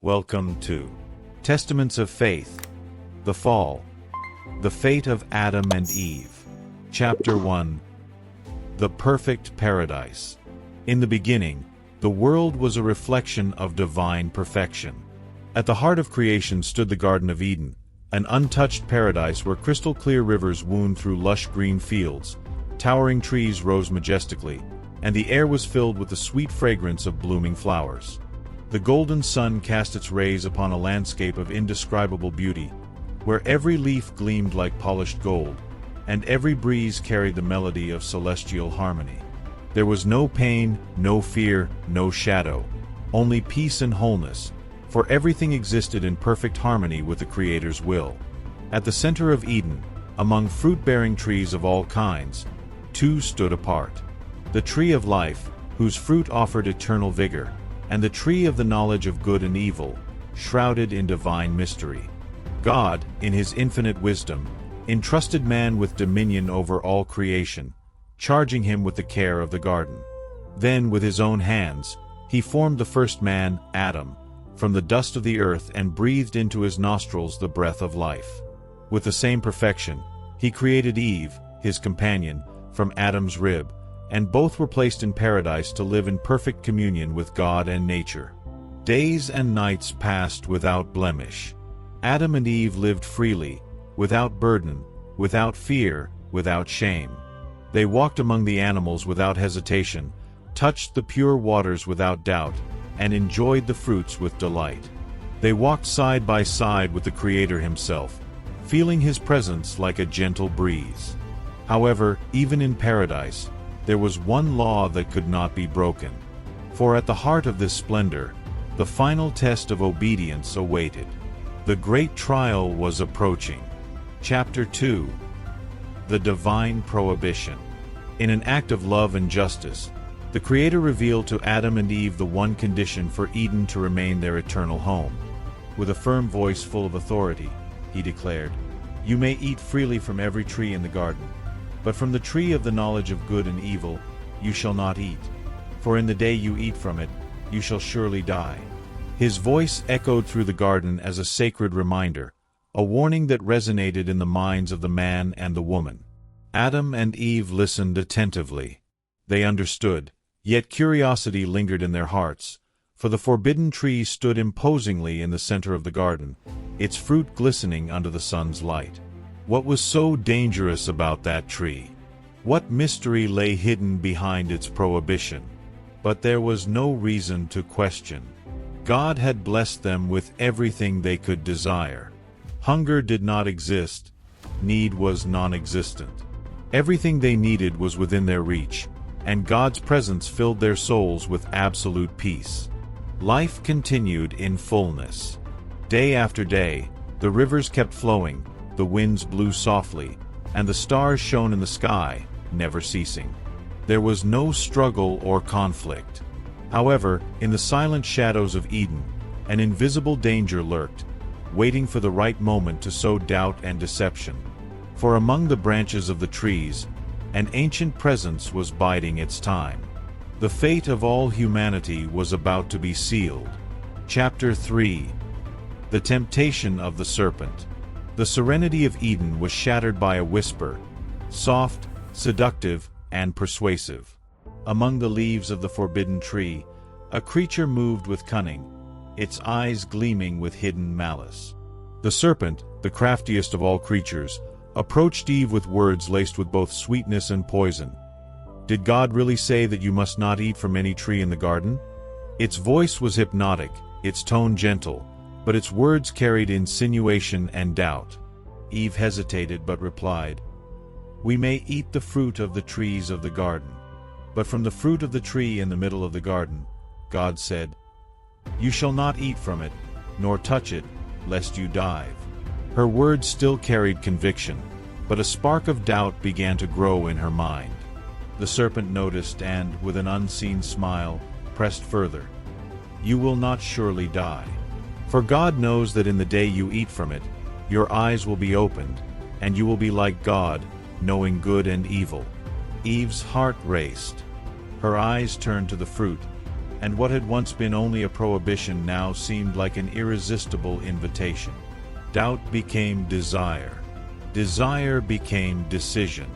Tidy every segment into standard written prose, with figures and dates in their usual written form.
Welcome to Testaments of Faith, The Fall, The Fate of Adam and Eve. Chapter 1. The Perfect Paradise. In the beginning, the world was a reflection of divine perfection. At the heart of creation stood the Garden of Eden, an untouched paradise where crystal-clear rivers wound through lush green fields, towering trees rose majestically, and the air was filled with the sweet fragrance of blooming flowers. The golden sun cast its rays upon a landscape of indescribable beauty, where every leaf gleamed like polished gold, and every breeze carried the melody of celestial harmony. There was no pain, no fear, no shadow, only peace and wholeness, for everything existed in perfect harmony with the Creator's will. At the center of Eden, among fruit-bearing trees of all kinds, two stood apart: the tree of life, whose fruit offered eternal vigor, and the tree of the knowledge of good and evil, shrouded in divine mystery. God, in his infinite wisdom, entrusted man with dominion over all creation, charging him with the care of the garden. Then, with his own hands, he formed the first man, Adam, from the dust of the earth and breathed into his nostrils the breath of life. With the same perfection, he created Eve, his companion, from Adam's rib, and both were placed in paradise to live in perfect communion with God and nature. Days and nights passed without blemish. Adam and Eve lived freely, without burden, without fear, without shame. They walked among the animals without hesitation, touched the pure waters without doubt, and enjoyed the fruits with delight. They walked side by side with the Creator himself, feeling his presence like a gentle breeze. However, even in paradise, there was one law that could not be broken. For at the heart of this splendor, the final test of obedience awaited. The great trial was approaching. Chapter 2. The Divine Prohibition. In an act of love and justice, the Creator revealed to Adam and Eve the one condition for Eden to remain their eternal home. With a firm voice full of authority, he declared, "You may eat freely from every tree in the garden, but from the tree of the knowledge of good and evil you shall not eat, for in the day you eat from it, you shall surely die." His voice echoed through the garden as a sacred reminder, a warning that resonated in the minds of the man and the woman. Adam and Eve listened attentively. They understood, yet curiosity lingered in their hearts, for the forbidden tree stood imposingly in the center of the garden, its fruit glistening under the sun's light. What was so dangerous about that tree? What mystery lay hidden behind its prohibition? But there was no reason to question. God had blessed them with everything they could desire. Hunger did not exist. Need was non-existent. Everything they needed was within their reach, and God's presence filled their souls with absolute peace. Life continued in fullness. Day after day, the rivers kept flowing, the winds blew softly, and the stars shone in the sky, never ceasing. There was no struggle or conflict. However, in the silent shadows of Eden, an invisible danger lurked, waiting for the right moment to sow doubt and deception. For among the branches of the trees, an ancient presence was biding its time. The fate of all humanity was about to be sealed. Chapter 3. The Temptation of the Serpent. The serenity of Eden was shattered by a whisper, soft, seductive, and persuasive. Among the leaves of the forbidden tree, a creature moved with cunning, its eyes gleaming with hidden malice. The serpent, the craftiest of all creatures, approached Eve with words laced with both sweetness and poison. Did God really say that you must not eat from any tree in the garden? Its voice was hypnotic, its tone gentle, but its words carried insinuation and doubt. Eve hesitated but replied, "We may eat the fruit of the trees of the garden, but from the fruit of the tree in the middle of the garden," God said, "you shall not eat from it, nor touch it, lest you die." Her words still carried conviction, but a spark of doubt began to grow in her mind. The serpent noticed and, with an unseen smile, pressed further, "You will not surely die. For God knows that in the day you eat from it, your eyes will be opened, and you will be like God, knowing good and evil." Eve's heart raced. Her eyes turned to the fruit, and what had once been only a prohibition now seemed like an irresistible invitation. Doubt became desire. Desire became decision.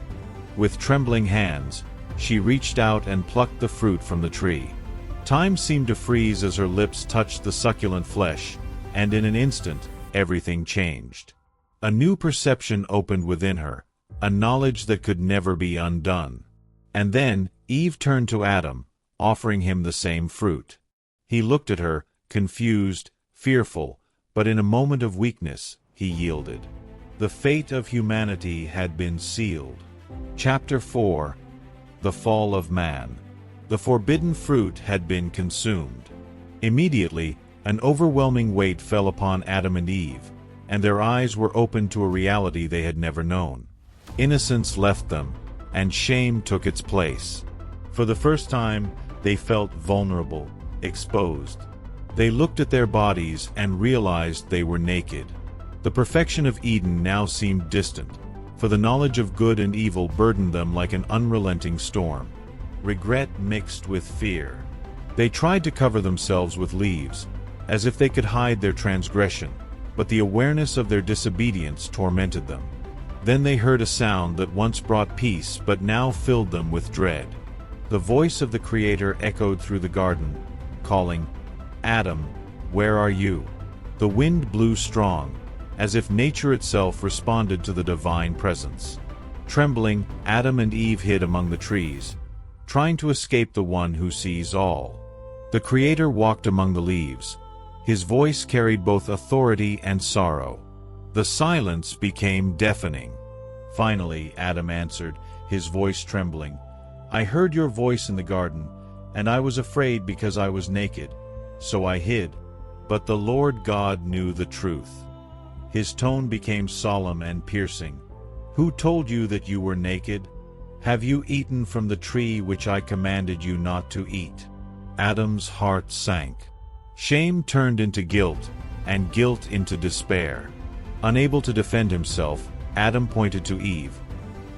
With trembling hands, she reached out and plucked the fruit from the tree. Time seemed to freeze as her lips touched the succulent flesh, and in an instant, everything changed. A new perception opened within her, a knowledge that could never be undone. And then, Eve turned to Adam, offering him the same fruit. He looked at her, confused, fearful, but in a moment of weakness, he yielded. The fate of humanity had been sealed. Chapter 4. The Fall of Man. The forbidden fruit had been consumed. Immediately, an overwhelming weight fell upon Adam and Eve, and their eyes were opened to a reality they had never known. Innocence left them, and shame took its place. For the first time, they felt vulnerable, exposed. They looked at their bodies and realized they were naked. The perfection of Eden now seemed distant, for the knowledge of good and evil burdened them like an unrelenting storm. Regret mixed with fear. They tried to cover themselves with leaves, as if they could hide their transgression, but the awareness of their disobedience tormented them. Then they heard a sound that once brought peace but now filled them with dread. The voice of the Creator echoed through the garden, calling, "Adam, where are you?" The wind blew strong, as if nature itself responded to the divine presence. Trembling, Adam and Eve hid among the trees, trying to escape the one who sees all. The Creator walked among the leaves. His voice carried both authority and sorrow. The silence became deafening. Finally, Adam answered, his voice trembling, "I heard your voice in the garden, and I was afraid because I was naked, so I hid." But the Lord God knew the truth. His tone became solemn and piercing. "Who told you that you were naked? Have you eaten from the tree which I commanded you not to eat?" Adam's heart sank. Shame turned into guilt, and guilt into despair. Unable to defend himself, Adam pointed to Eve.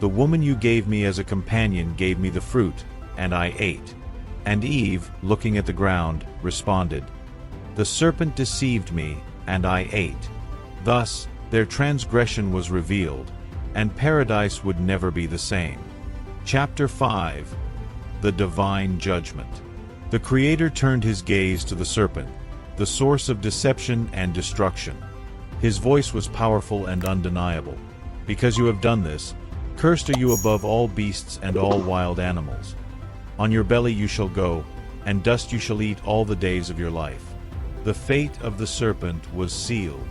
"The woman you gave me as a companion gave me the fruit, and I ate." And Eve, looking at the ground, responded, "The serpent deceived me, and I ate." Thus, their transgression was revealed, and paradise would never be the same. Chapter 5. The Divine Judgment. The Creator turned his gaze to the serpent, the source of deception and destruction. His voice was powerful and undeniable. "Because you have done this, cursed are you above all beasts and all wild animals. On your belly you shall go, and dust you shall eat all the days of your life." The fate of the serpent was sealed.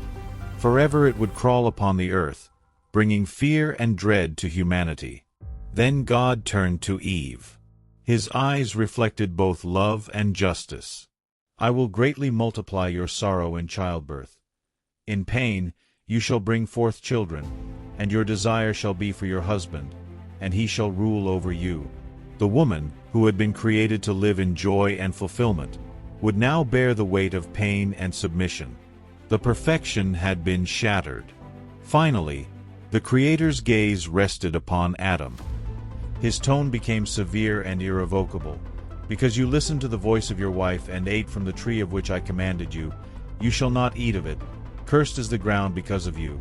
Forever it would crawl upon the earth, bringing fear and dread to humanity. Then God turned to Eve. His eyes reflected both love and justice. "I will greatly multiply your sorrow in childbirth. In pain you shall bring forth children, and your desire shall be for your husband, and he shall rule over you." The woman, who had been created to live in joy and fulfillment, would now bear the weight of pain and submission. The perfection had been shattered. Finally, the Creator's gaze rested upon Adam. His tone became severe and irrevocable. "Because you listened to the voice of your wife and ate from the tree of which I commanded you, you shall not eat of it. Cursed is the ground because of you.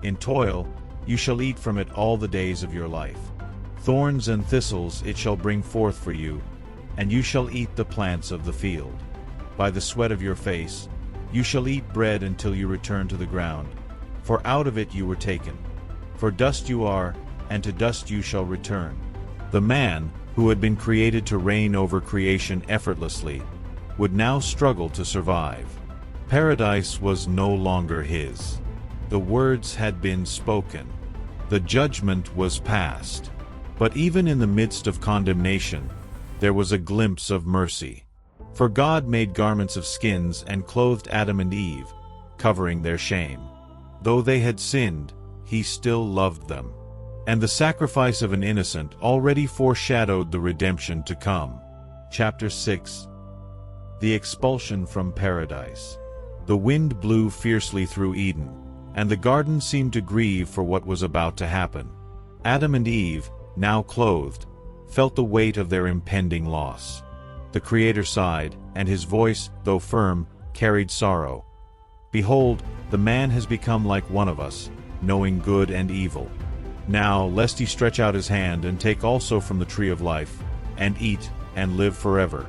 In toil you shall eat from it all the days of your life. Thorns and thistles it shall bring forth for you, and you shall eat the plants of the field. By the sweat of your face you shall eat bread until you return to the ground, for out of it you were taken. For dust you are, and to dust you shall return." The man, who had been created to reign over creation effortlessly, would now struggle to survive. Paradise was no longer his. The words had been spoken. The judgment was passed. But even in the midst of condemnation, there was a glimpse of mercy. For God made garments of skins and clothed Adam and Eve, covering their shame. Though they had sinned, he still loved them. And the sacrifice of an innocent already foreshadowed the redemption to come. Chapter 6. The Expulsion from Paradise. The wind blew fiercely through Eden, and the garden seemed to grieve for what was about to happen. Adam and Eve, now clothed, felt the weight of their impending loss. The Creator sighed, and his voice, though firm, carried sorrow. "Behold, the man has become like one of us, knowing good and evil. Now, lest he stretch out his hand and take also from the tree of life, and eat, and live forever."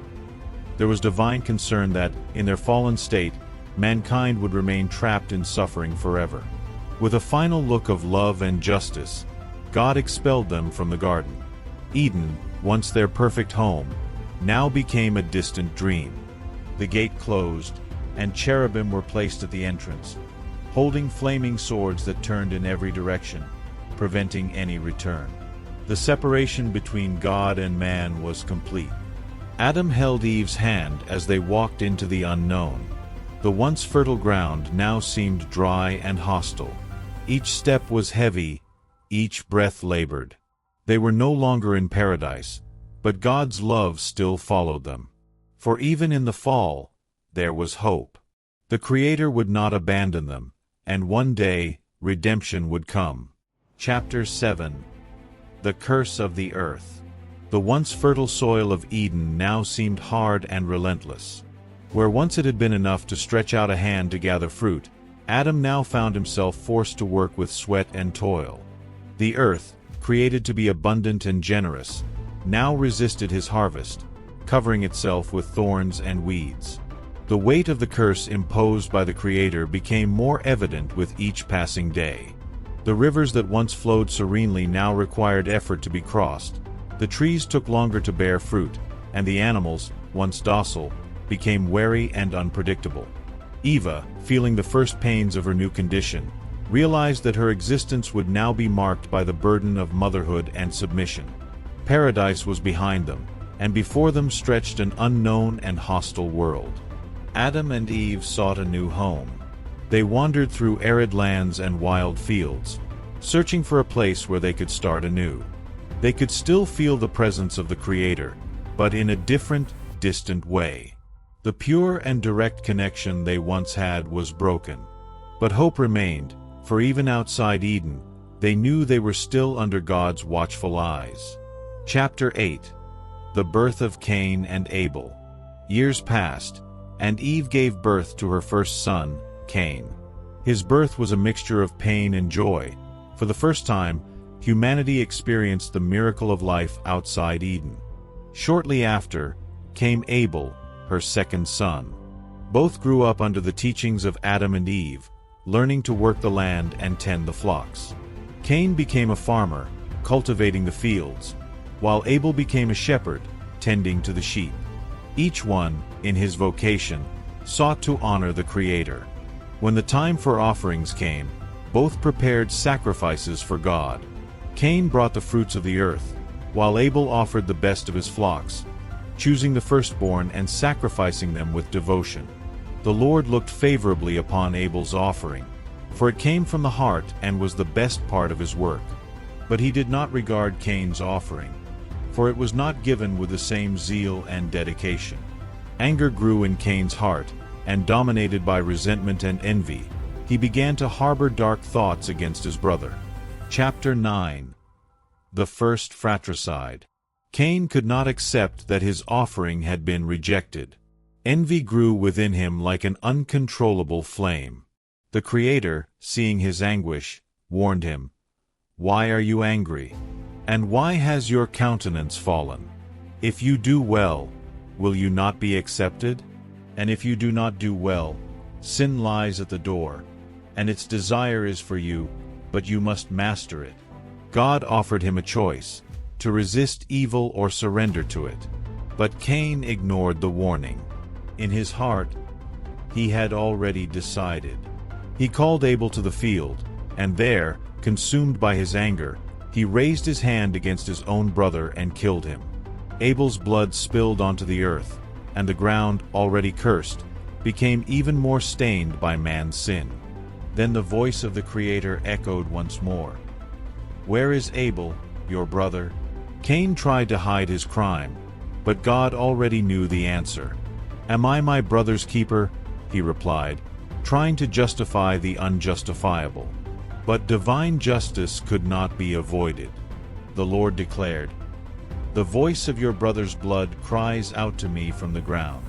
There was divine concern that, in their fallen state, mankind would remain trapped in suffering forever. With a final look of love and justice, God expelled them from the garden. Eden, once their perfect home, now became a distant dream. The gate closed, and cherubim were placed at the entrance, holding flaming swords that turned in every direction, preventing any return. The separation between God and man was complete. Adam held Eve's hand as they walked into the unknown. The once fertile ground now seemed dry and hostile. Each step was heavy, each breath labored. They were no longer in paradise, but God's love still followed them. For even in the fall, there was hope. The Creator would not abandon them, and one day, redemption would come. Chapter 7. The Curse of the Earth. The once fertile soil of Eden now seemed hard and relentless. Where once it had been enough to stretch out a hand to gather fruit, Adam now found himself forced to work with sweat and toil. The earth, created to be abundant and generous, now resisted his harvest, covering itself with thorns and weeds. The weight of the curse imposed by the Creator became more evident with each passing day. The rivers that once flowed serenely now required effort to be crossed, the trees took longer to bear fruit, and the animals, once docile, became wary and unpredictable. Eva, feeling the first pains of her new condition, realized that her existence would now be marked by the burden of motherhood and submission. Paradise was behind them, and before them stretched an unknown and hostile world. Adam and Eve sought a new home. They wandered through arid lands and wild fields, searching for a place where they could start anew. They could still feel the presence of the Creator, but in a different, distant way. The pure and direct connection they once had was broken. But hope remained, for even outside Eden, they knew they were still under God's watchful eyes. Chapter 8. The Birth of Cain and Abel. Years passed, and Eve gave birth to her first son, Cain. His birth was a mixture of pain and joy. For the first time, humanity experienced the miracle of life outside Eden. Shortly after, came Abel, her second son. Both grew up under the teachings of Adam and Eve, learning to work the land and tend the flocks. Cain became a farmer, cultivating the fields, while Abel became a shepherd, tending to the sheep. Each one, in his vocation, sought to honor the Creator. When the time for offerings came, both prepared sacrifices for God. Cain brought the fruits of the earth, while Abel offered the best of his flocks, choosing the firstborn and sacrificing them with devotion. The Lord looked favorably upon Abel's offering, for it came from the heart and was the best part of his work. But he did not regard Cain's offering, for it was not given with the same zeal and dedication. Anger grew in Cain's heart, and dominated by resentment and envy, he began to harbor dark thoughts against his brother. Chapter 9. The First Fratricide. Cain could not accept that his offering had been rejected. Envy grew within him like an uncontrollable flame. The Creator, seeing his anguish, warned him, "Why are you angry? And why has your countenance fallen? If you do well, will you not be accepted? And if you do not do well, sin lies at the door, and its desire is for you, but you must master it." God offered him a choice, to resist evil or surrender to it. But Cain ignored the warning. In his heart, he had already decided. He called Abel to the field, and there, consumed by his anger, he raised his hand against his own brother and killed him. Abel's blood spilled onto the earth, and the ground, already cursed, became even more stained by man's sin. Then the voice of the Creator echoed once more. "Where is Abel, your brother?" Cain tried to hide his crime, but God already knew the answer. "Am I my brother's keeper?" he replied, trying to justify the unjustifiable. But divine justice could not be avoided. The Lord declared, The voice of your brother's blood cries out to me from the ground.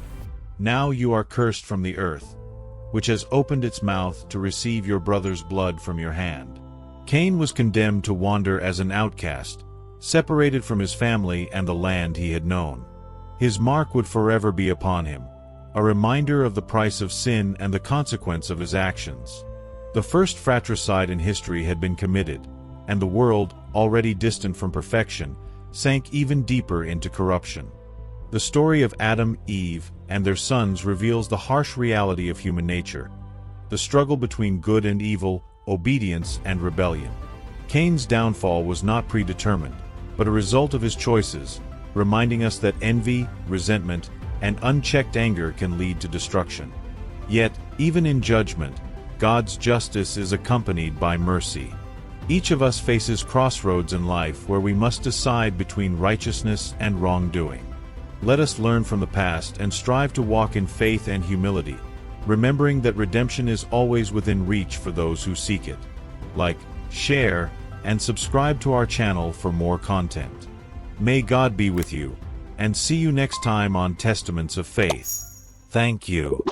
Now you are cursed from the earth, which has opened its mouth to receive your brother's blood from your hand. Cain was condemned to wander as an outcast, separated from his family and the land he had known. His mark would forever be upon him, a reminder of the price of sin and the consequence of his actions. The first fratricide in history had been committed, and the world, already distant from perfection, sank even deeper into corruption. The story of Adam, Eve, and their sons reveals the harsh reality of human nature, the struggle between good and evil, obedience and rebellion. Cain's downfall was not predetermined, but a result of his choices, reminding us that envy, resentment, and unchecked anger can lead to destruction. Yet, even in judgment, God's justice is accompanied by mercy. Each of us faces crossroads in life where we must decide between righteousness and wrongdoing. Let us learn from the past and strive to walk in faith and humility, remembering that redemption is always within reach for those who seek it. Like, share, and subscribe to our channel for more content. May God be with you, and see you next time on Testaments of Faith. Thank you.